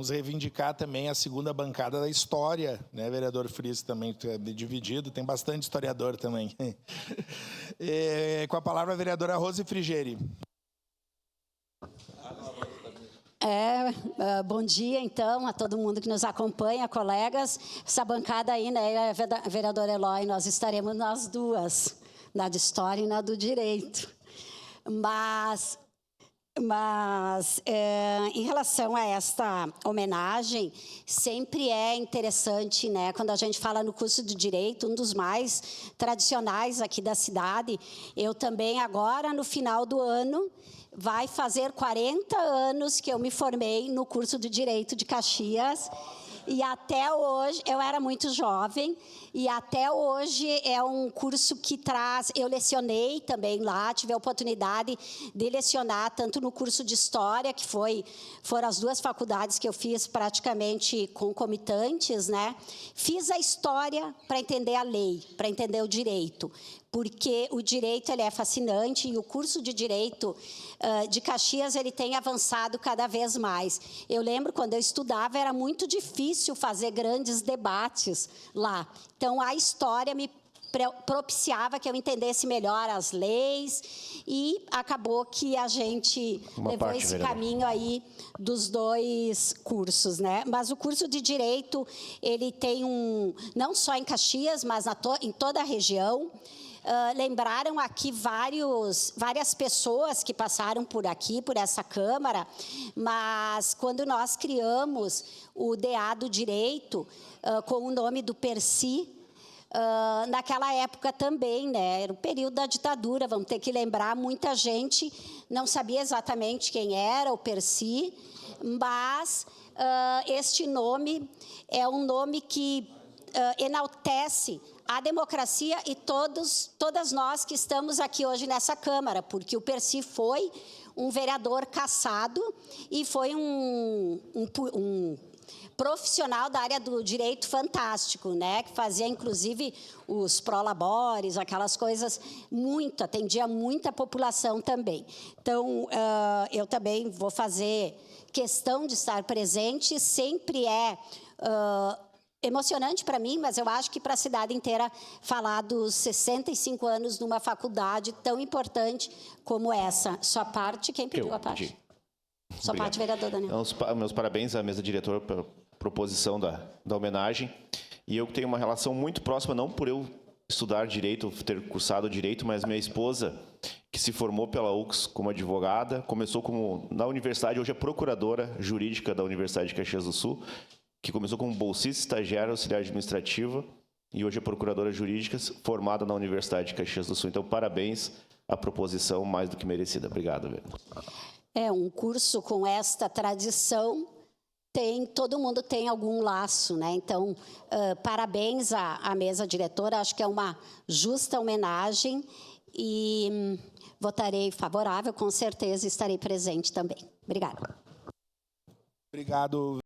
Vamos reivindicar também a segunda bancada da história, né, vereador Friis, também é dividido, tem bastante historiador também. Com a palavra a vereadora Rose Frigeri. Bom dia, então, a todo mundo que nos acompanha, colegas. Essa bancada aí, né, vereadora Eloy, nós estaremos nas duas, na de História e na do Direito. Mas em relação a esta homenagem, sempre é interessante, né, quando a gente fala no curso de Direito, um dos mais tradicionais aqui da cidade. Eu também, agora, no final do ano, vai fazer 40 anos que eu me formei no curso de Direito de Caxias. E até hoje, eu era muito jovem, e até hoje é um curso que traz... Eu lecionei também lá, tive a oportunidade de lecionar tanto no curso de História, que foram as duas faculdades que eu fiz praticamente concomitantes, né? Fiz a História para entender a lei, para entender o direito, porque o direito ele é fascinante e o curso de Direito de Caxias ele tem avançado cada vez mais. Eu lembro, quando eu estudava, era muito difícil fazer grandes debates lá. Então, a História me propiciava que eu entendesse melhor as leis e acabou que a gente levou esse caminho aí dos dois cursos, né? Mas o curso de Direito, ele tem não só em Caxias, mas em toda a região. Lembraram aqui várias pessoas que passaram por aqui, por essa Câmara, mas quando nós criamos o DA do Direito, com o nome do Percy, naquela época também, né, era o período da ditadura, vamos ter que lembrar, muita gente não sabia exatamente quem era o Percy, mas este nome é um nome que enaltece a democracia e todas nós que estamos aqui hoje nessa Câmara, porque o Percy foi um vereador cassado e foi um profissional da área do direito fantástico, né? Que fazia, inclusive, os prolabores, aquelas coisas, atendia muita população também. Então, eu também vou fazer questão de estar presente, sempre é... emocionante para mim, mas eu acho que para a cidade inteira falar dos 65 anos numa faculdade tão importante como essa. Sua parte, quem pediu a parte? Sua parte, vereador Daniel. Então, meus parabéns à mesa diretora pela proposição da homenagem. E eu tenho uma relação muito próxima, não por eu estudar Direito, ter cursado Direito, mas minha esposa, que se formou pela UX como advogada, começou na universidade, hoje é procuradora jurídica da Universidade de Caxias do Sul, que começou como bolsista, estagiária, auxiliar administrativa, e hoje é procuradora jurídica, formada na Universidade de Caxias do Sul. Então, parabéns à proposição, mais do que merecida. Obrigado, vereador. Um curso com esta tradição, todo mundo tem algum laço, né? Então, parabéns à mesa diretora, acho que é uma justa homenagem e votarei favorável, com certeza estarei presente também. Obrigada. Obrigado.